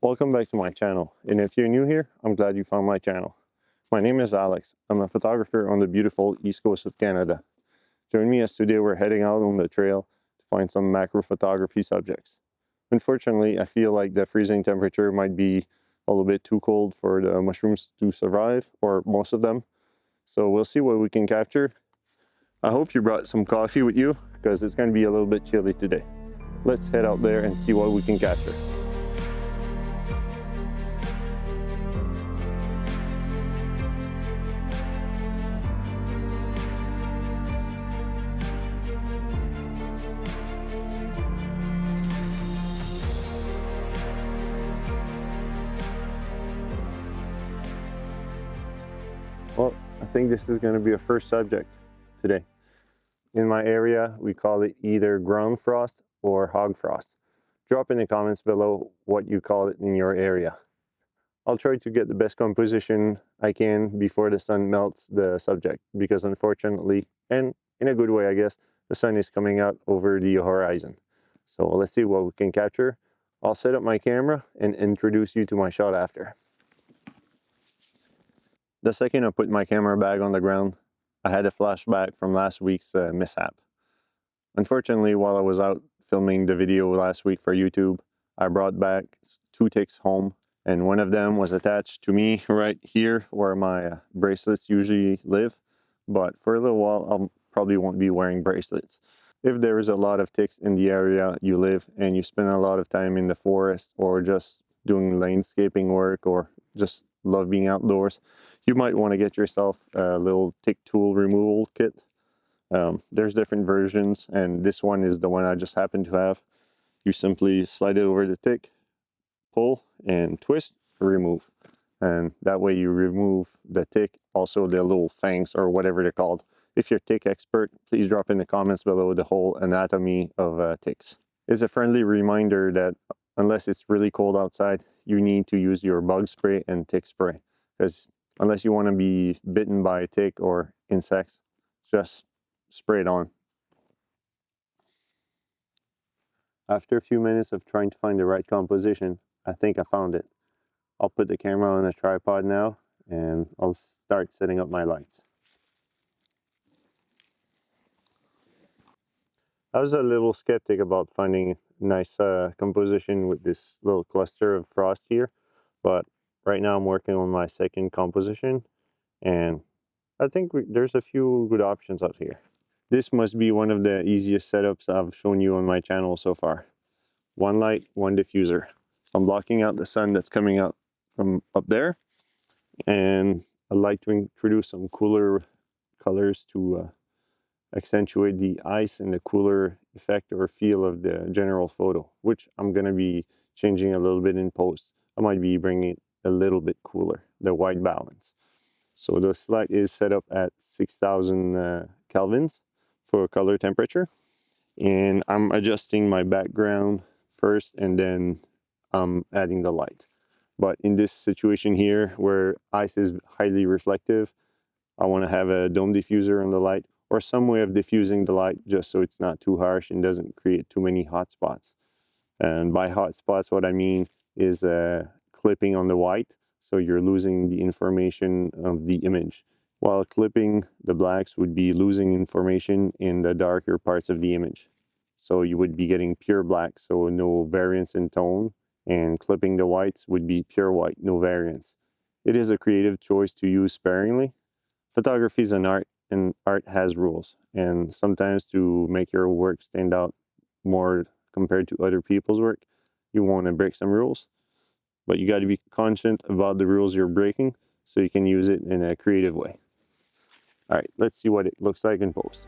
Welcome back to my channel, and if you're new here, I'm glad you found my channel. My name is Alex. I'm a photographer on the beautiful east coast of Canada. Join me as today we're heading out on the trail to find some macro photography subjects. Unfortunately, I feel like the freezing temperature might be a little bit too cold for the mushrooms to survive, or most of them. So we'll see what we can capture. I hope you brought some coffee with you, because it's going to be a little bit chilly today. Let's head out there and see what we can capture. Well, I think this is going to be a first subject today. In my area, we call it either ground frost or hog frost. Drop in the comments below what you call it in your area. I'll try to get the best composition I can before the sun melts the subject, because unfortunately, and in a good way I guess, the sun is coming out over the horizon. So let's see what we can capture. I'll set up my camera and introduce you to my shot after. The second I put my camera bag on the ground, I had a flashback from last week's mishap. Unfortunately, while I was out filming the video last week for YouTube, I brought back 2 ticks home, and one of them was attached to me right here where my bracelets usually live. But for a little while, I probably won't be wearing bracelets. If there is a lot of ticks in the area you live and you spend a lot of time in the forest or just doing landscaping work or just love being outdoors, you might want to get yourself a little tick tool removal kit. There's different versions, and this one is the one I just happen to have. You simply slide it over the tick, pull and twist, remove, and that way you remove the tick, also the little fangs or whatever they're called. If you're a tick expert, please drop in the comments below the whole anatomy of ticks. It's a friendly reminder that unless it's really cold outside, you need to use your bug spray and tick spray, because unless you want to be bitten by a tick or insects, just spray it on. After a few minutes of trying to find the right composition, I think I found it. I'll put the camera on a tripod now and I'll start setting up my lights. I was a little skeptic about finding a nice composition with this little cluster of frost here, but right now I'm working on my second composition, and I think there's a few good options out here. This must be one of the easiest setups I've shown you on my channel so far. One light, one diffuser. I'm blocking out the sun that's coming out from up there, and I'd like to introduce some cooler colors to accentuate the ice and the cooler effect or feel of the general photo, which I'm going to be changing a little bit in post. I might be bringing it a little bit cooler, the white balance. So this light is set up at 6,000 Kelvins for color temperature, and I'm adjusting my background first and then I'm adding the light. But in this situation here where ice is highly reflective, I want to have a dome diffuser on the light or some way of diffusing the light just so it's not too harsh and doesn't create too many hot spots. And by hot spots, what I mean is clipping on the white, so you're losing the information of the image, while clipping the blacks would be losing information in the darker parts of the image. So you would be getting pure black, so no variance in tone, and clipping the whites would be pure white, no variance. It is a creative choice to use sparingly. Photography is an art, and art has rules, and sometimes to make your work stand out more compared to other people's work, you want to break some rules, but you got to be conscious about the rules you're breaking so you can use it in a creative way. All right, let's see what it looks like in post.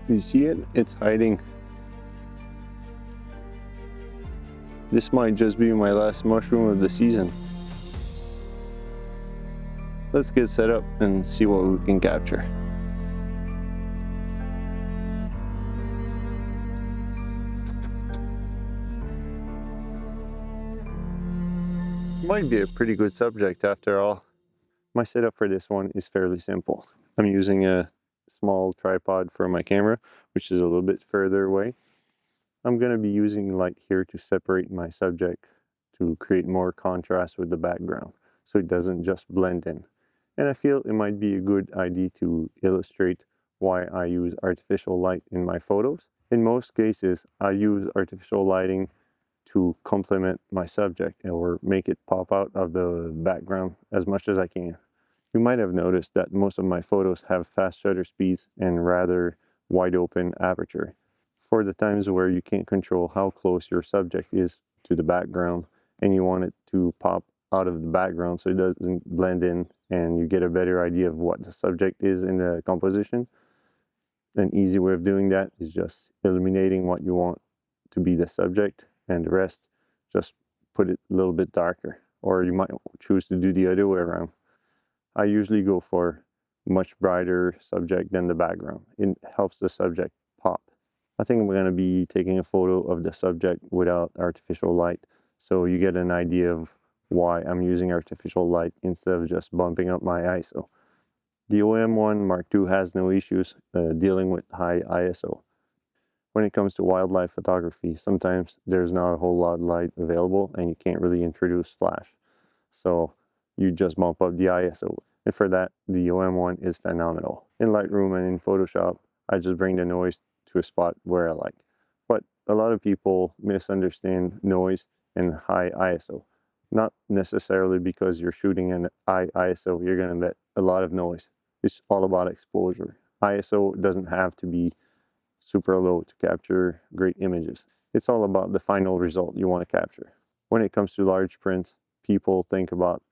You see it? It's hiding. This might just be my last mushroom of the season. Let's get set up and see what we can capture. Might be a pretty good subject after all. My setup for this one is fairly simple. I'm using a small tripod for my camera, which is a little bit further away. I'm going to be using light here to separate my subject to create more contrast with the background so it doesn't just blend in. And I feel it might be a good idea to illustrate why I use artificial light in my photos. In most cases, I use artificial lighting to complement my subject or make it pop out of the background as much as I can. You might have noticed that most of my photos have fast shutter speeds and rather wide open aperture. For the times where you can't control how close your subject is to the background and you want it to pop out of the background so it doesn't blend in and you get a better idea of what the subject is in the composition, an easy way of doing that is just illuminating what you want to be the subject and the rest just put it a little bit darker, or you might choose to do the other way around. I usually go for much brighter subject than the background. It helps the subject pop. I think I'm going to be taking a photo of the subject without artificial light so you get an idea of why I'm using artificial light instead of just bumping up my ISO. The OM1 Mark II has no issues dealing with high ISO. When it comes to wildlife photography, sometimes there's not a whole lot of light available and you can't really introduce flash. So you just bump up the ISO. And for that, the OM1 is phenomenal. In Lightroom and in Photoshop, I just bring the noise to a spot where I like. But a lot of people misunderstand noise and high ISO. Not necessarily because you're shooting an high ISO, you're going to get a lot of noise. It's all about exposure. ISO doesn't have to be super low to capture great images. It's all about the final result you want to capture. When it comes to large prints, people think about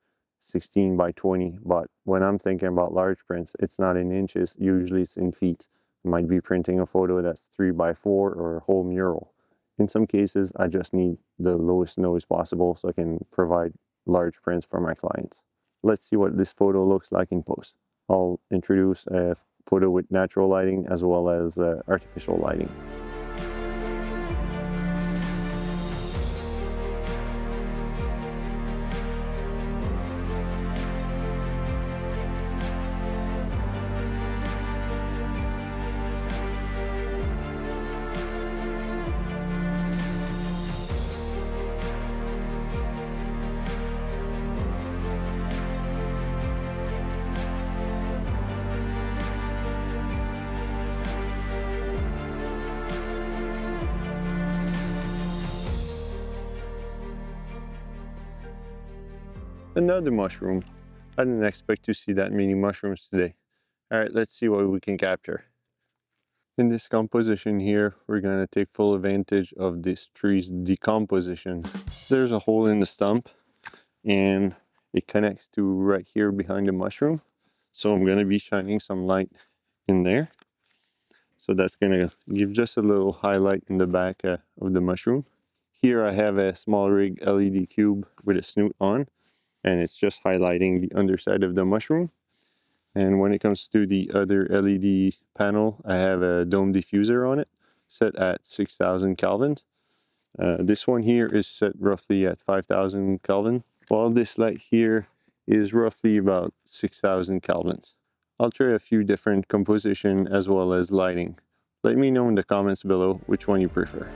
16 by 20, but when I'm thinking about large prints, it's not in inches, usually it's in feet. I might be printing a photo that's 3 by 4 or a whole mural. In some cases, I just need the lowest noise possible so I can provide large prints for my clients. Let's see what this photo looks like in post. I'll introduce a photo with natural lighting as well as artificial lighting. Another mushroom. I didn't expect to see that many mushrooms today. All right, let's see what we can capture. In this composition here, we're going to take full advantage of this tree's decomposition. There's a hole in the stump and it connects to right here behind the mushroom. So I'm going to be shining some light in there. So that's going to give just a little highlight in the back of the mushroom. Here I have a small rig LED cube with a snoot on, and it's just highlighting the underside of the mushroom. And when it comes to the other LED panel, I have a dome diffuser on it, set at 6,000 Kelvins. This one here is set roughly at 5,000 Kelvin, while this light here is roughly about 6,000 Kelvins. I'll try a few different composition as well as lighting. Let me know in the comments below which one you prefer.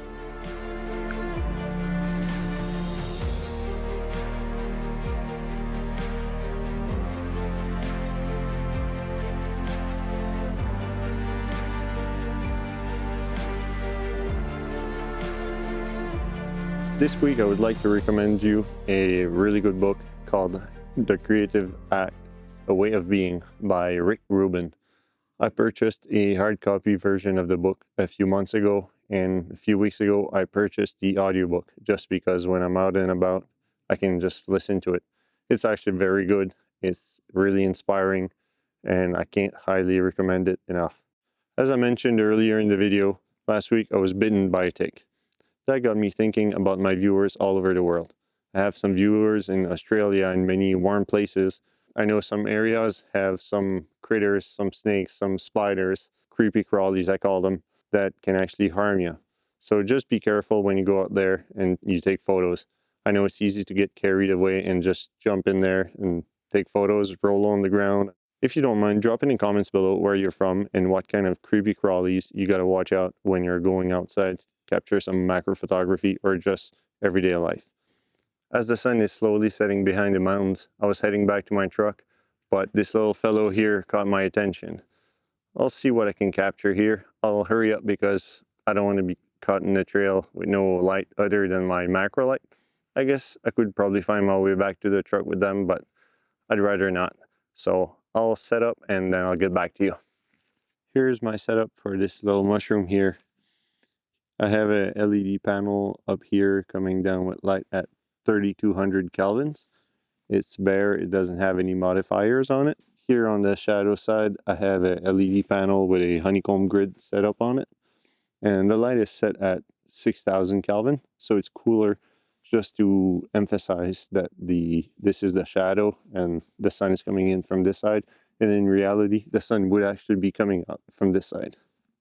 This week I would like to recommend you a really good book called The Creative Act, A Way of Being by Rick Rubin. I purchased a hard copy version of the book a few months ago, and a few weeks ago I purchased the audiobook just because when I'm out and about I can just listen to it. It's actually very good. It's really inspiring and I can't highly recommend it enough. As I mentioned earlier in the video, last week I was bitten by a tick. That got me thinking about my viewers all over the world. I have some viewers in Australia and many warm places. I know some areas have some critters, some snakes, some spiders, creepy crawlies I call them, that can actually harm you. So just be careful when you go out there and you take photos. I know it's easy to get carried away and just jump in there and take photos, roll on the ground. If you don't mind, drop in the comments below where you're from and what kind of creepy crawlies you gotta watch out when you're going outside to capture some macro photography or just everyday life. As the sun is slowly setting behind the mountains, I was heading back to my truck, but this little fellow here caught my attention. I'll see what I can capture here. I'll hurry up because I don't want to be caught in the trail with no light other than my macro light. I guess I could probably find my way back to the truck with them, but I'd rather not. So I'll set up and then I'll get back to you. Here's my setup for this little mushroom here. I have a LED panel up here coming down with light at 3200 kelvins. It's bare, it doesn't have any modifiers on it. Here on the shadow side, I have a LED panel with a honeycomb grid set up on it. And the light is set at 6000 Kelvin, so it's cooler, just to emphasize that this is the shadow and the sun is coming in from this side. And in reality, the sun would actually be coming out from this side.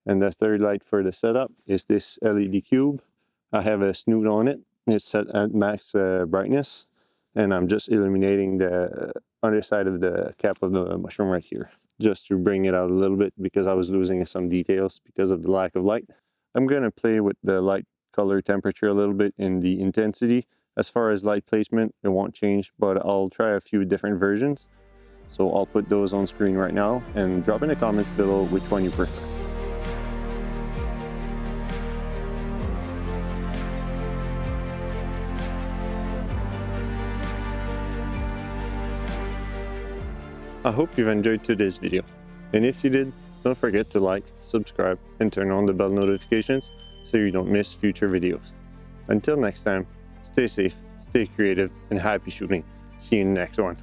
And the third light for the setup is this LED cube. I have a snoot on it. It's set at max brightness. And I'm just illuminating the underside of the cap of the mushroom right here, just to bring it out a little bit because I was losing some details because of the lack of light. I'm going to play with the light color temperature a little bit in the intensity. As far as light placement, it won't change, but I'll try a few different versions. So I'll put those on screen right now and drop in the comments below which one you prefer. I hope you've enjoyed today's video, and if you did, don't forget to like, subscribe, and turn on the bell notifications so you don't miss future videos. Until next time, stay safe, stay creative, and happy shooting. See you in the next one.